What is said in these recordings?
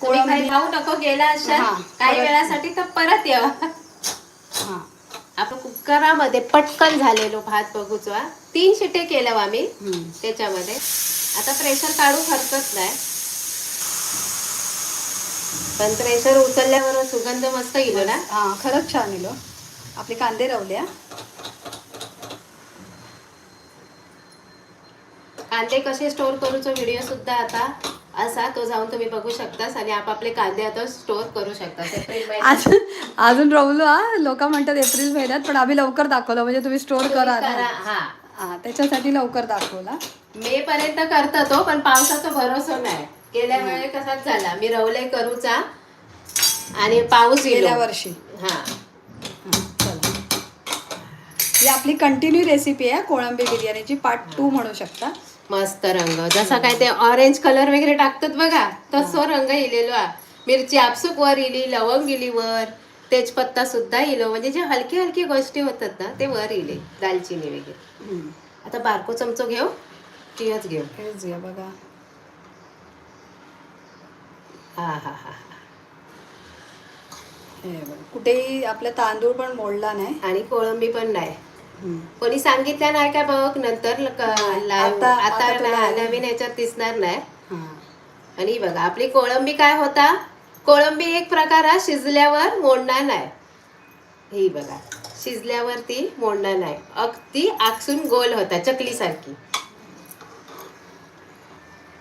तुम्ही काही कोळंबी जाऊ नको गेला असाल हा, काही परत- वेळासाठी तर परत यावा. हां आपण कुकरामध्ये पटकन झालेलो भात बघूचा 3 शिटे केल्या आम्ही हम्म. त्याच्यामध्ये. आता प्रेशर काढू हरकत नाही, पण प्रेशर उचलल्यावर सुगंध मस्त येईल ना. हां खरंच छान येलो. आपले कांदे रवल्या. कांदे कसे स्टोर करूचो व्हिडिओ सुद्धा आता असा तो जाऊन तुम्ही बघू शकतास आणि आपापले कांदे आता स्टोर करू शकतास एप्रिल महिन्यात. अजून रवलो लोक म्हणतात एप्रिल महिन्यात, पण आम्ही लवकर दाखवलं म्हणजे तुम्ही स्टोर तुम्ही करा ना. करा, हा. हां त्याच्यासाठी लवकर दाखवला. मे पर्यंत करता तो, पण पावसाचा भरोसा नाही. गेल्या वेळेस कसाच झाला, मी रवले करूचा आणि पाऊस गेल्या येलो. वर्षी. हा चला ही आपली कंटिन्यू रेसिपी आहे कोळंबी बिर्याणीची, पार्ट 2 म्हणू शकता. मस्त रंग जसा काय ते ऑरेंज कलर वगैरे टाकतात बघा तसो रंग इलेलो हा. मिरची आपसूक वर इली, लवंग इली वर, तेजपत्ता सुद्धा इलो, म्हणजे जे हलकी हलकी गोष्टी होतात ना ते वर इले, दालचिनी वगैरे. आता बारको चमचो घेऊ किंच घेऊ. हेच घ्या बघा. हा हा हा. हे बघा कुठेही आपला तांदूळ पण मोडला नाही. आणि कोळंबी पण नाही. कोणी सांगितलं नाही काय बघ नंतर नाही, लाईव्ह आता तुला नवीन याच्यात दिसणार नाही. हां आणि बघा आपली कोळंबी काय होता, कोळंबी एक प्रकार हा शिजल्यावर मोडणार नाही. ही बघा शिजल्यावर ती मोडणार नाही, ती आकसून गोल होता चकली सारखी.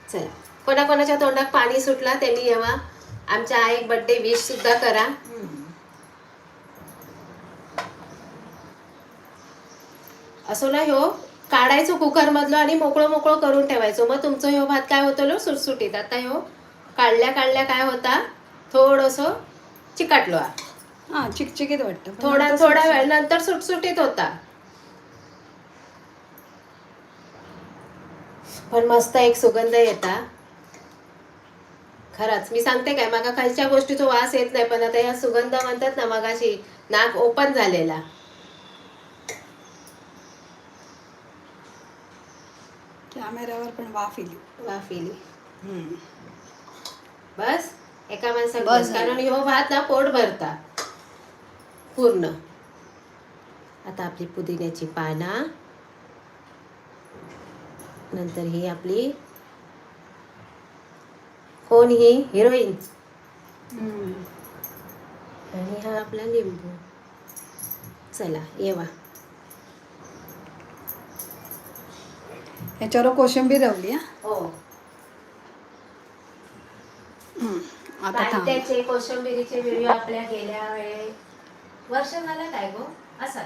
चला कोणाकोणाच्या तोंडात पाणी सुटला त्यांनी येवा आमच्या आई बर्थडे विश सुद्धा करा. असो ना ह्यो काढायचो कुकर मधलो आणि मोकळं मोकळं करून ठेवायचो, मग तुमचं ह्यो भात काय होतो सुटसुटीत. आता ह्यो काढल्या काढल्या काय होता थोडस चिकटलो, हां चिकचिकीत वाटतं पण थोडा नंतर थोडा सुटसुटीत. वेळ नंतर सुटसुटीत होता. पण मस्त एक सुगंध येता खरंच. मी सांगते काय मगा खालच्या गोष्टीचा वास येत नाही, पण आता ह्या सुगंध म्हणतात ना मगाशी नाक ओपन झालेला. कॅमेऱ्यावर पण वाफ इली. वाफ इली. बस एका माणसात बस बस, झालं. कारण ह्यो भात ना पोट भरता पूर्ण. आता आपली पुदिन्याची पाना, नंतर ही आपली कोण ही हिरोईन, आणि हा आपला लिंबू. चला येवा. ह्याच्यावर कोशिंबीर रवली. हो आता थांब. कांद्याचे कोशिंबिरीचे व्हिडिओ आपल्या गेल्या वेळे वर्ष झालं काय गो असा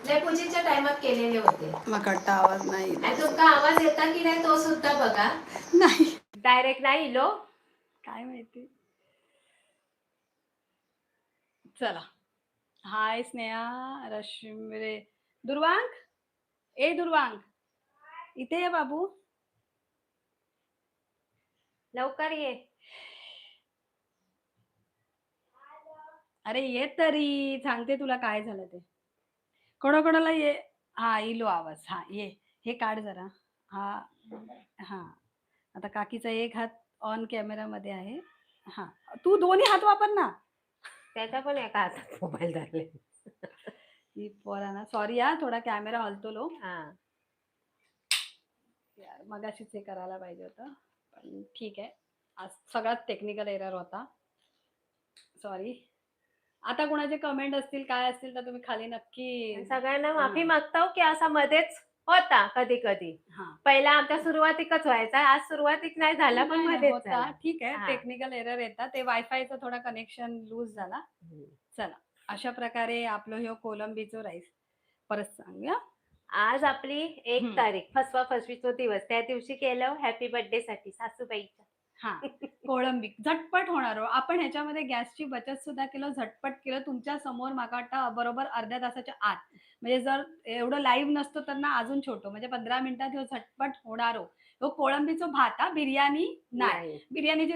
लय पूजेच्या टायमात केलेले होते. मग आवाज नाही आणि तुमका आवाज येता की नाही तो सुद्धा बघा. नाही डायरेक्ट नाही इलो काय माहिती. चला हाय स्नेहा रश्मी दुर्वांग, ए दुर्वांग इथे ये बाबू, लवकर ये. अरे ये तरी, सांगते तुला काय झालं ते. कोणाकोणाला ये. हा इलो आवाज. हा ये, हे काढ जरा. हा हा आता काकीचा एक हात ऑन कॅमेरा मध्ये आहे. हा तू दोन्ही हात वापर ना. त्याचा पण एका हातात मोबाईल धरले. ही पोरा ना सॉरी हा, थोडा कॅमेरा हलतो लो. यार मगाशीच हे करायला पाहिजे होतं, पण ठीक आहे. आज सगळ्यात टेक्निकल एरर होता, सॉरी. आता कोणाचे कमेंट असतील काय असतील तर तुम्ही खाली नक्की. सगळ्यांना माफी मागतो की असा मध्येच होता कधी कधी. पहिला आमच्या सुरुवातीकच व्हायचा, आज सुरुवातीक नाही झाला पण मध्येच होता. ठीक आहे टेक्निकल एरर येतात, ते वायफायचं थोडा कनेक्शन लूज झाला. चला अशा प्रकारे आपलं हे कोलंबीचं राईस परत सांगूया. आज आपली 1 तारीख फसवा फसवीचा दिवस, त्या दिवशी केलं हॅपी बर्थडे साठी सासूबाईच्या. हा कोळंबी झटपट होणार. आपण ह्याच्यामध्ये गॅसची बचत सुद्धा केलं, झटपट केलं. तुमच्या समोर मागा वाटतं बरोबर अर्ध्या तासाच्या आत, म्हणजे जर एवढं लाईव्ह नसतं तर ना अजून छोटं, म्हणजे 15 मिनिटात झटपट होणार. कोळंबीचं भात, बिर्याणी नाही. बिर्याणीची